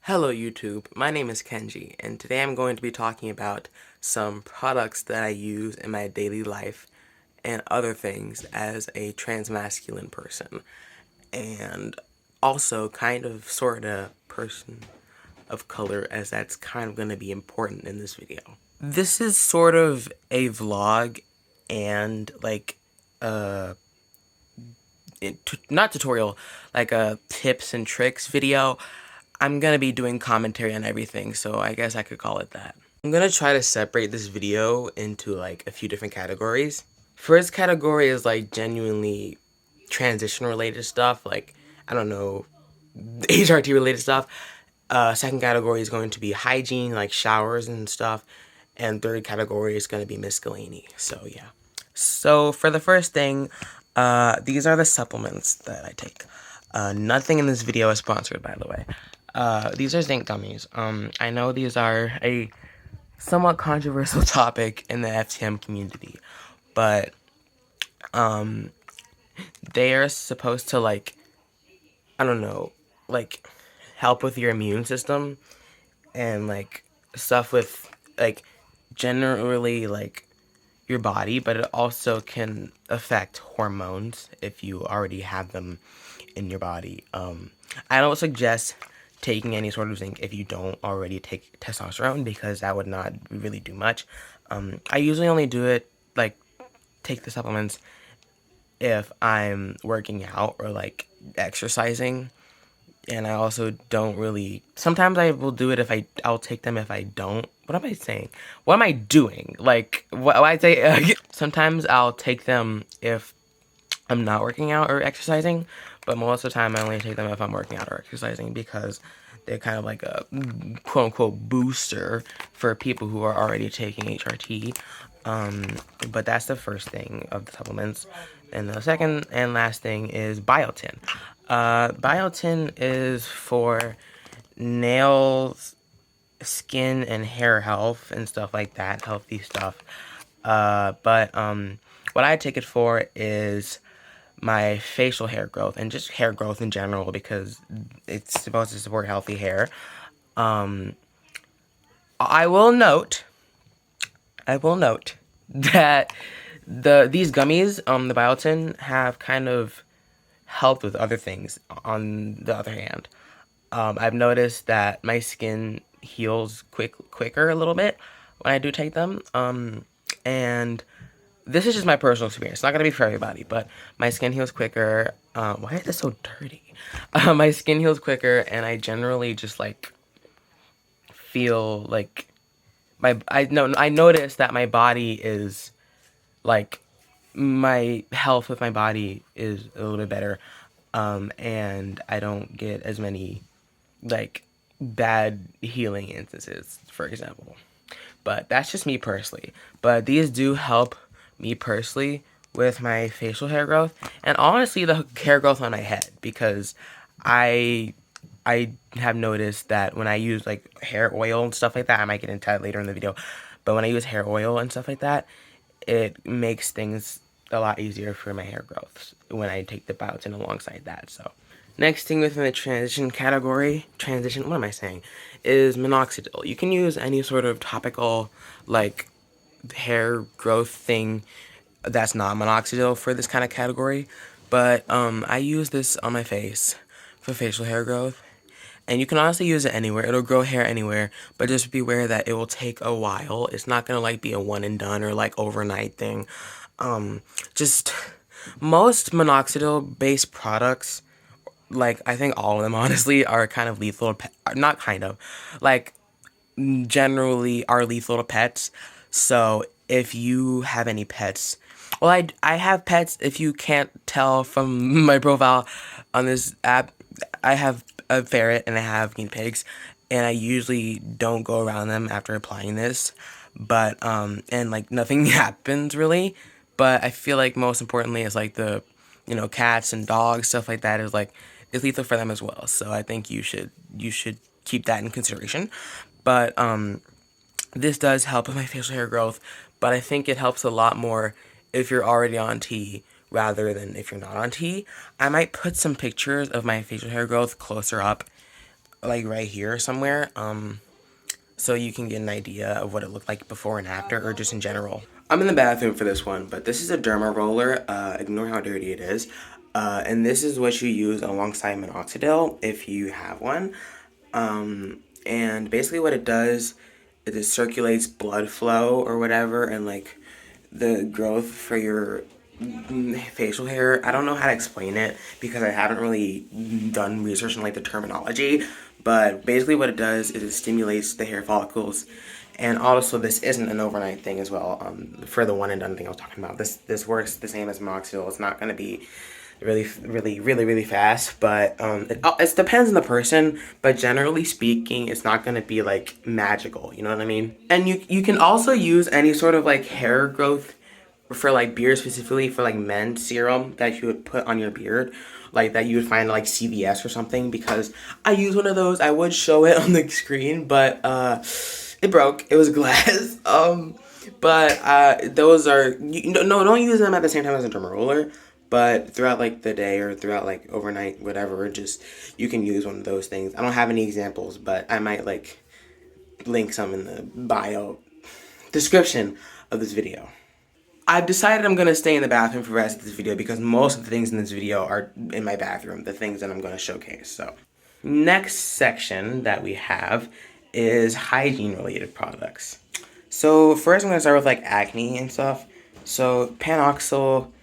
Hello YouTube, my name is Kenji, and today I'm going to be talking about some products that I use in my daily life and other things as a transmasculine person, and also kind of sort of person of color, as that's kind of going to be important in this video. This is sort of a vlog and like not tutorial, like a tips and tricks video. I'm gonna be doing commentary on everything, so I guess I could call it that. I'm gonna try to separate this video into like a few different categories. First category is like genuinely transition related stuff, like, I don't know, HRT related stuff. Second category is going to be hygiene, like showers and stuff. And third category is going to be miscellany. So yeah. So for the first thing, these are the supplements that I take. Nothing in this video is sponsored, by the way. These are zinc gummies. I know these are a somewhat controversial topic in the FTM community, but they are supposed to, like, I don't know, like, help with your immune system and like stuff with like generally like your body, but it also can affect hormones if you already have them in your body. I don't suggest taking any sort of zinc if you don't already take testosterone, because that would not really do much. I usually only do it, like, take the supplements if I'm working out or like exercising. And I also don't really, sometimes I will do it if I'll take them if I don't. What am I saying? What am I doing? Like, what I say, sometimes I'll take them if I'm not working out or exercising, but most of the time I only take them if I'm working out or exercising, because they're kind of like a quote-unquote booster for people who are already taking HRT. But that's the first thing of the supplements. And the second and last thing is biotin. Biotin is for nails, skin, and hair health and stuff like that, healthy stuff. But what I take it for is my facial hair growth and just hair growth in general, because it's supposed to support healthy hair. I will note that these gummies, the biotin, have kind of helped with other things. On the other hand, I've noticed that my skin heals quicker a little bit when I do take them. And this is just my personal experience. It's not gonna be for everybody, but my skin heals quicker. Why is this so dirty? My skin heals quicker, and I generally just like feel like I notice that my body is like, my health with my body is a little bit better, and I don't get as many like bad healing instances, for example. But that's just me personally. But these do help me personally with my facial hair growth, and honestly the hair growth on my head, because I have noticed that when I use like hair oil and stuff like that, I might get into that later in the video, but when I use hair oil and stuff like that, it makes things a lot easier for my hair growth when I take the biotin alongside that. So next thing within the transition category, what am I saying, is minoxidil. You can use any sort of topical like hair growth thing that's not minoxidil for this kind of category, but I use this on my face for facial hair growth. And you can honestly use it anywhere. It'll grow hair anywhere, but just beware that it will take a while. It's not gonna like be a one and done or like overnight thing. Just most minoxidil based products, like I think all of them honestly, are kind of lethal. Not kind of, like generally are lethal to pets. So if you have any pets, well, I have pets. If you can't tell from my profile on this app, I have a ferret and I have guinea pigs, and I usually don't go around them after applying this, but and like nothing happens really. But I feel like most importantly is like the, cats and dogs, stuff like that, is like, is lethal for them as well. So I think you should keep that in consideration. But this does help with my facial hair growth, but I think it helps a lot more if you're already on tea rather than if you're not on tea. I might put some pictures of my facial hair growth closer up like right here somewhere, so you can get an idea of what it looked like before and after, or just in general. I'm in the bathroom for this one, but this is a derma roller. Ignore how dirty it is. And this is what you use alongside minoxidil if you have one. And basically what it does is it circulates blood flow or whatever, and like the growth for your facial hair. I don't know how to explain it because I haven't really done research on like the terminology, but basically what it does is it stimulates the hair follicles. And also this isn't an overnight thing as well. For the one and done thing I was talking about, this works the same as minoxidil. It's not going to be really fast, but it depends on the person, but generally speaking it's not going to be like magical, you know what I mean? And you can also use any sort of like hair growth for like beard, specifically for like men serum that you would put on your beard, like that you would find like CVS or something, because I use one of those. I would show it on the screen, but it broke. It was glass. But those are, no, don't use them at the same time as a derma roller, but throughout like the day or throughout like overnight, whatever, just you can use one of those things. I don't have any examples, but I might like link some in the bio description of this video. I've decided I'm going to stay in the bathroom for the rest of this video because most of the things in this video are in my bathroom, the things that I'm going to showcase. So, next section that we have is hygiene related products. So first I'm going to start with like acne and stuff. So Panoxyl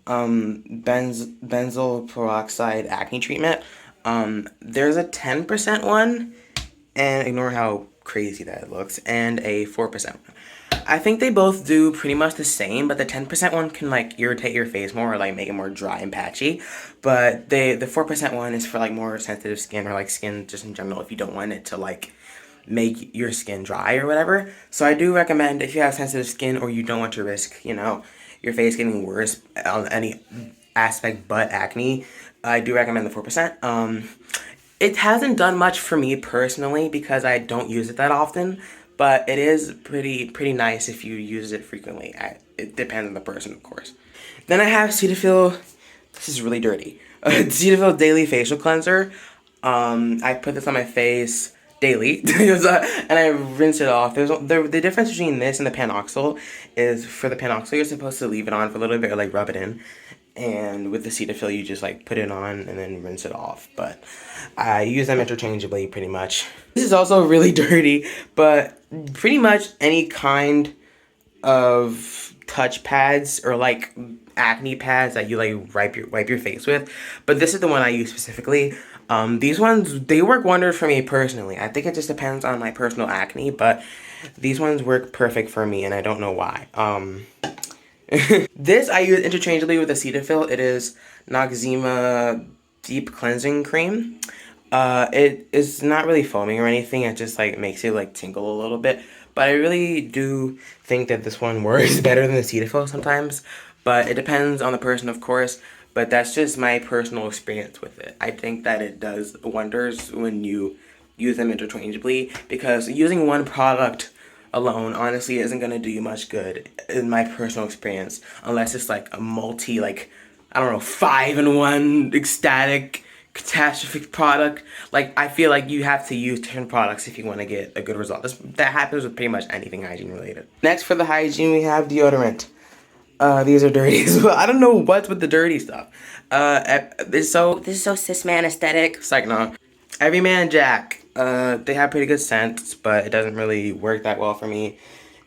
benzoyl peroxide acne treatment. There's a 10% one, and ignore how crazy that looks, and a 4% one. I think they both do pretty much the same, but the 10% one can like irritate your face more or like make it more dry and patchy. But the 4% one is for like more sensitive skin, or like skin just in general, if you don't want it to like make your skin dry or whatever. So I do recommend, if you have sensitive skin or you don't want to risk, you know, your face getting worse on any aspect but acne, I do recommend the 4%. It hasn't done much for me personally because I don't use it that often, but it is pretty nice if you use it frequently. It depends on the person, of course. Then I have Cetaphil. This is really dirty. Cetaphil Daily Facial Cleanser. I put this on my face daily, and I rinse it off. The difference between this and the Panoxyl is, for the Panoxyl you're supposed to leave it on for a little bit or like rub it in, and with the Cetaphil you just like put it on and then rinse it off. But I use them interchangeably pretty much. This is also really dirty, but pretty much any kind of touch pads or like acne pads that you like wipe your face with, but this is the one I use specifically. These ones, they work wonders for me personally. I think it just depends on my personal acne, but these ones work perfect for me, and I don't know why. This I use interchangeably with the Cetaphil. It is Noxzema Deep Cleansing Cream. It is not really foaming or anything. It just like makes it like tingle a little bit. But I really do think that this one works better than the Cetaphil sometimes. But it depends on the person, of course. But that's just my personal experience with it. I think that it does wonders when you use them interchangeably, because using one product alone honestly isn't going to do you much good in my personal experience, unless it's like a multi, like, I don't know, 5-in-1 ecstatic catastrophic product. Like, I feel like you have to use different products if you want to get a good result. That happens with pretty much anything hygiene related. Next, for the hygiene, we have deodorant. These are dirty as well. I don't know what's with the dirty stuff. This is so cis man aesthetic. It's like, no. Everyman Jack. They have pretty good scents, but it doesn't really work that well for me.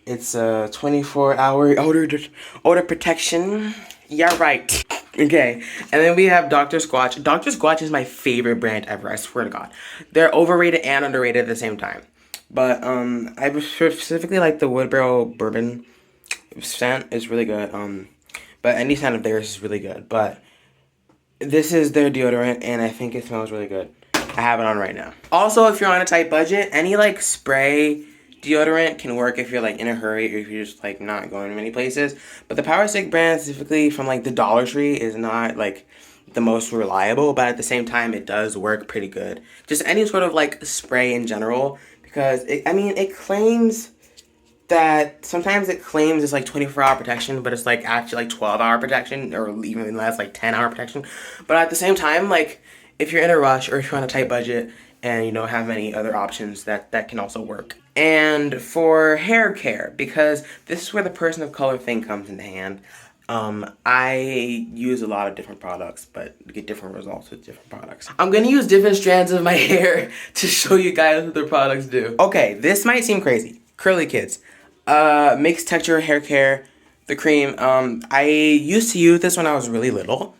It's a 24-hour odor protection. Yeah, right. Okay, and then we have Dr. Squatch. Dr. Squatch is my favorite brand ever, I swear to God. They're overrated and underrated at the same time. But I specifically like the Wood Barrel Bourbon scent. Is really good. But any scent of theirs is really good. But this is their deodorant, and I think it smells really good. I have it on right now. Also, if you're on a tight budget, any like spray deodorant can work if you're like in a hurry or if you're just like not going to many places. But the Power Stick brand, specifically from like the Dollar Tree, is not like the most reliable, but at the same time it does work pretty good. Just any sort of like spray in general, because it claims that sometimes it claims it's like 24-hour protection, but it's like actually like 12-hour protection, or even less, like 10-hour protection. But at the same time, like, if you're in a rush or if you're on a tight budget and you don't have many other options that can also work. And for hair care, because this is where the person of color thing comes into hand, I use a lot of different products, but get different results with different products. I'm gonna use different strands of my hair to show you guys what the products do. Okay, this might seem crazy. Curly Kids. Mixed texture hair care, the cream. I used to use this when I was really little.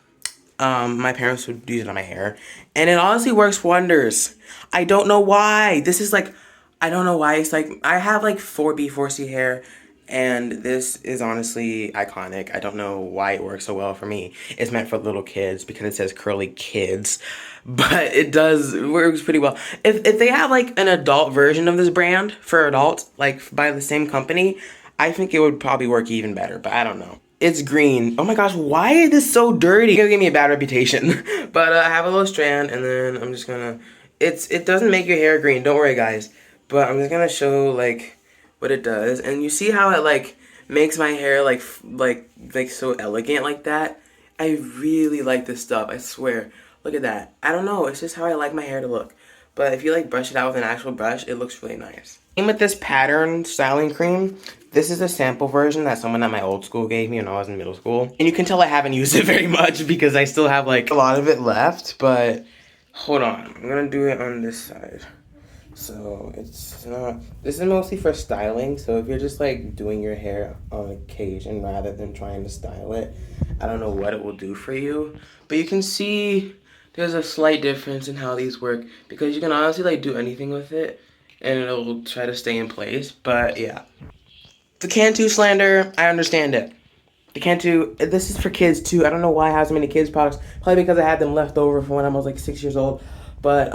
My parents would use it on my hair, and it honestly works wonders. I don't know why. This is like, I don't know why. It's like, I have like 4B, 4C hair, and this is honestly iconic. I don't know why it works so well for me. It's meant for little kids because it says Curly Kids, but it works pretty well. If they have like an adult version of this brand for adults, like by the same company, I think it would probably work even better, but I don't know. It's green. Oh my gosh, why is this so dirty? It's gonna give me a bad reputation. But I have a little strand, and then I'm just gonna, it doesn't make your hair green, don't worry guys. But I'm just gonna show like what it does. And you see how it like makes my hair like so elegant like that? I really like this stuff, I swear. Look at that. I don't know, it's just how I like my hair to look. But if you like brush it out with an actual brush, it looks really nice. Same with this pattern styling cream. This is a sample version that someone at my old school gave me when I was in middle school. And you can tell I haven't used it very much because I still have like a lot of it left, but hold on. I'm gonna do it on this side. So it's not, this is mostly for styling. So if you're just like doing your hair on occasion rather than trying to style it, I don't know what it will do for you. But you can see there's a slight difference in how these work because you can honestly like do anything with it and it'll try to stay in place. But yeah. The Cantu slander, I understand it. The Cantu, this is for kids too. I don't know why I have so many kids products. Probably because I had them left over from when I was like 6 years old. But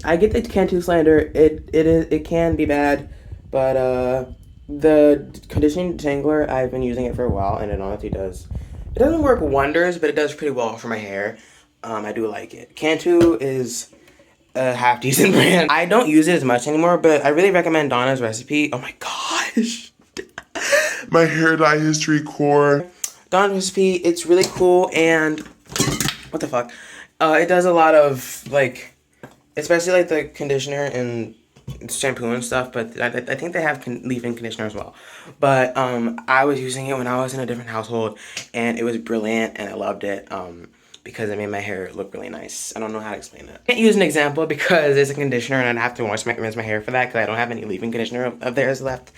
I get the Cantu slander. It can be bad, but the conditioning detangler, I've been using it for a while, and it honestly does. It doesn't work wonders, but it does pretty well for my hair. I do like it. Cantu is a half decent brand. I don't use it as much anymore, but I really recommend Donna's recipe. Oh my gosh. My hair dye history core. Donna's recipe, it's really cool, and what the fuck? It does a lot of like, especially like the conditioner and shampoo and stuff, but I think they have leave-in conditioner as well. But I was using it when I was in a different household, and it was brilliant, and I loved it. Because it made my hair look really nice. I don't know how to explain it. I can't use an example because it's a conditioner and I'd have to rinse my hair for that because I don't have any leave-in conditioner of theirs left.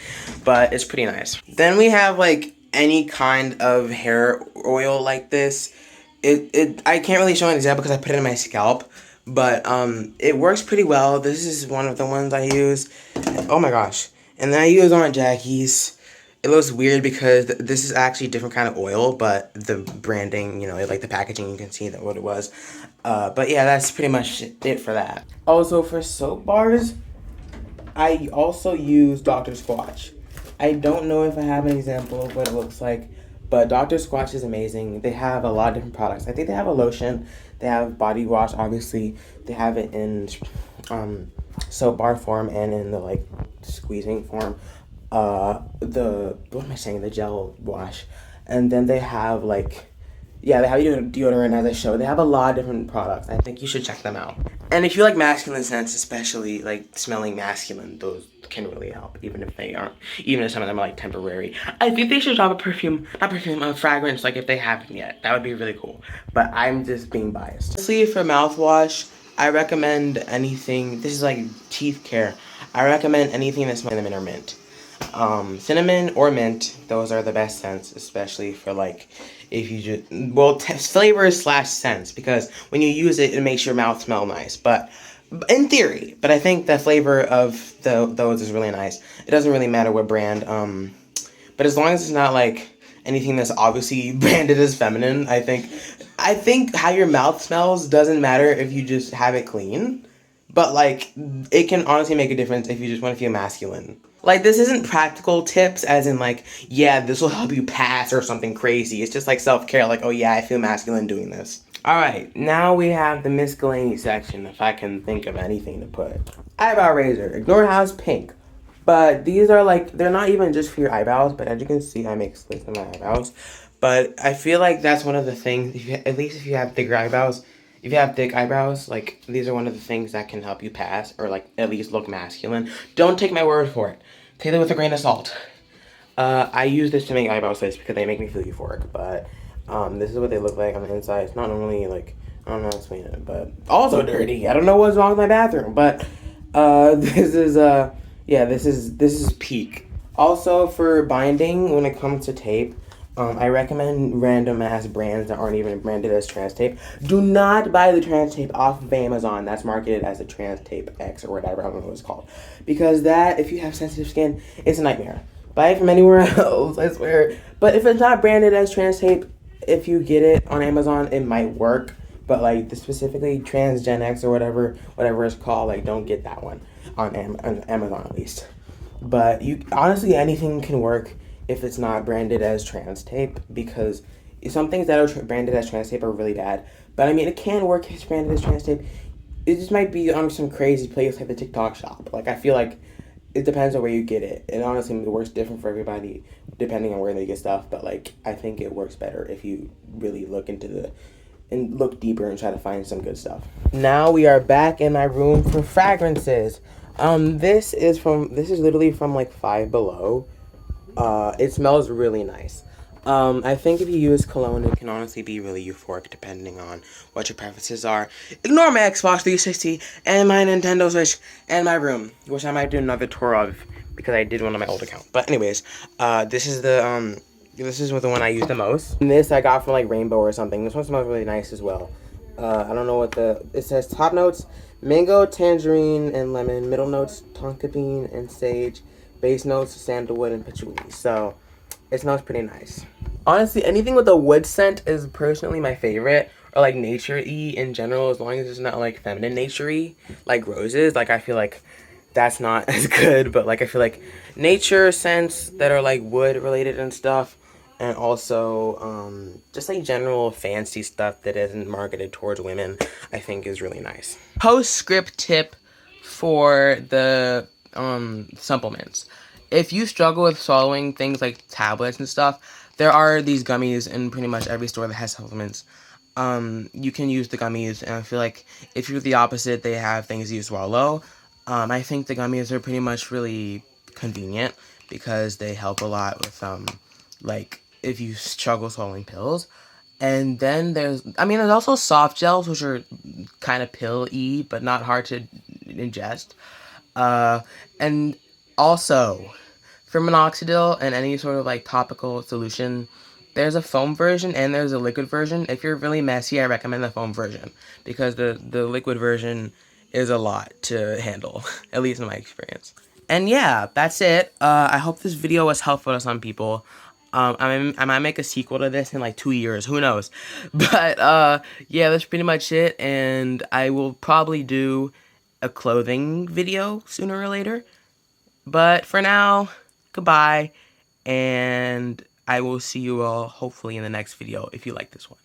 But it's pretty nice. Then we have like any kind of hair oil like this. I can't really show an example because I put it in my scalp. But it works pretty well. This is one of the ones I use. Oh my gosh. And then I use Aunt Jackie's. It looks weird because this is actually a different kind of oil, but the branding, you know, like the packaging, you can see that what it was. But yeah, that's pretty much it for that. Also, for soap bars, I also use Dr. Squatch. I don't know if I have an example of what it looks like, but Dr. Squatch is amazing. They have a lot of different products. I think they have a lotion. They have body wash, obviously. They have it in soap bar form and in the like squeezing form. The gel wash. And then they have like, yeah, they have deodorant as I showed. They have a lot of different products. I think you should check them out. And if you like masculine scents, especially like smelling masculine, those can really help, even if some of them are like temporary. I think they should drop a fragrance, like if they haven't yet. That would be really cool. But I'm just being biased. Honestly, for mouthwash, I recommend anything, this is like teeth care. I recommend anything that smells cinnamon or mint. Cinnamon or mint, those are the best scents, especially for like, if you just, well, flavors / scents, because when you use it, it makes your mouth smell nice, but in theory, but I think the flavor of those is really nice. It doesn't really matter what brand, but as long as it's not like anything that's obviously branded as feminine, I think how your mouth smells doesn't matter if you just have it clean, but like, it can honestly make a difference if you just want to feel masculine. Like, this isn't practical tips as in like, yeah, this will help you pass or something crazy. It's just like self-care, like, oh yeah, I feel masculine doing this. Alright, now we have the miscellany section, if I can think of anything to put. Eyebrow razor. Ignore how it's pink. But these are like, they're not even just for your eyebrows, but as you can see, I make slits in my eyebrows. But I feel like that's one of the things, at least if you have thicker eyebrows, if you have thick eyebrows, like, these are one of the things that can help you pass, or, like, at least look masculine. Don't take my word for it. Take it with a grain of salt. I use this to make eyebrow slates because they make me feel euphoric, but, this is what they look like on the inside. It's not normally, like, I don't know how to explain it, but also dirty. I don't know what's wrong with my bathroom, but, this is, yeah, this is peak. Also, for binding, when it comes to tape, I recommend random ass brands that aren't even branded as trans tape. Do not buy the trans tape off of Amazon that's marketed as a trans tape X or whatever, I don't know what it's called. Because that, if you have sensitive skin, it's a nightmare. Buy it from anywhere else, I swear. But if it's not branded as trans tape, if you get it on Amazon, it might work. But like the specifically trans Gen X or whatever it's called, like don't get that one on Amazon at least. But you honestly, anything can work if it's not branded as trans tape, because some things that are branded as trans tape are really bad. But I mean, it can work if it's branded as trans tape. It just might be on some crazy place like the TikTok shop. Like I feel like it depends on where you get it. And honestly, it works different for everybody depending on where they get stuff. But like I think it works better if you really look into and look deeper and try to find some good stuff. Now we are back in my room for fragrances. This is literally from like Five Below. It smells really nice. I think if you use cologne, it can honestly be really euphoric depending on what your preferences are. Ignore my Xbox 360 and my Nintendo Switch and my room, which I might do another tour of because I did one on my old account. But anyways, this is the one I use the most. And this I got from like Rainbow or something. This one smells really nice as well. I don't know what it says. Top notes: mango, tangerine, and lemon. Middle notes: tonka bean and sage. Base notes: sandalwood and patchouli. So it smells pretty nice. Honestly, anything with a wood scent is personally my favorite, or like nature-y in general, as long as it's not like feminine nature-y, like roses. Like I feel like that's not as good, but like I feel like nature scents that are like wood related and stuff, and also just like general fancy stuff that isn't marketed towards women, I think is really nice. Postscript tip for the supplements. If you struggle with swallowing things like tablets and stuff, there are these gummies in pretty much every store that has supplements. You can use the gummies, and I feel like if you're the opposite, they have things you swallow. I think the gummies are pretty much really convenient because they help a lot with, like, if you struggle swallowing pills. And then there's also soft gels, which are kind of pill-y, but not hard to ingest. And also, for minoxidil and any sort of, like, topical solution, there's a foam version and there's a liquid version. If you're really messy, I recommend the foam version because the liquid version is a lot to handle, at least in my experience. And yeah, that's it. I hope this video was helpful to some people. I might make a sequel to this in like 2 years, who knows? But yeah, that's pretty much it, and I will probably do a clothing video sooner or later. But for now, goodbye, and I will see you all hopefully in the next video if you like this one.